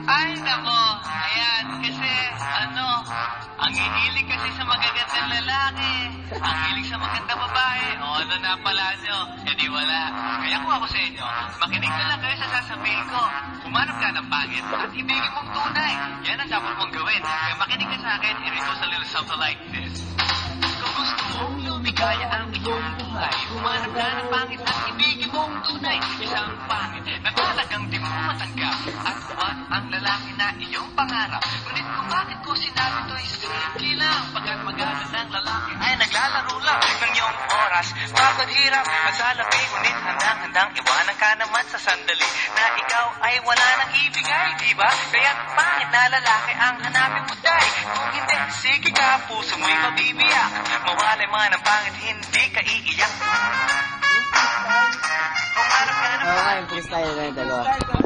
Ay, nako. Ayan, kasi, ang hihilig kasi sa magagandang lalaki. Ang hilig sa magandang babae. O ano na pala nyo? E di wala. Kaya kung ako sa inyo, makinig na lang kayo sa sasabihin ko. Humanap ka ng pangit at ibigin mong tunay. Yan ang dapat mong gawin. Kaya makinig ka sa akin, here it goes a little something like this. Kung gusto mong lumigaya ang iyong buhay, humanap ka ng pangit at ibigin mong tunay. Isang pangit na talagang di mo matanggap. At huwag ang lalaki na iyong pangarap. Ngunit kung bakit ko sinabi to'y simple lang. Pagkat magagandang lalaki ay naglalaro lang ng iyong oras. Pagod hirap at sa labi, ngunit handang-handang iwanan ka naman sa sandali na ikaw ay wala nang ibigay, di ba? Kaya pangit na lalaki ang hanapin mo, day. Kung hindi, sige ka, puso mo'y mabibiyak. Mawalay man ang pangit, hindi ka iiyak. Kung harap ka na Oo nga, yung freestyle na yung dalawa.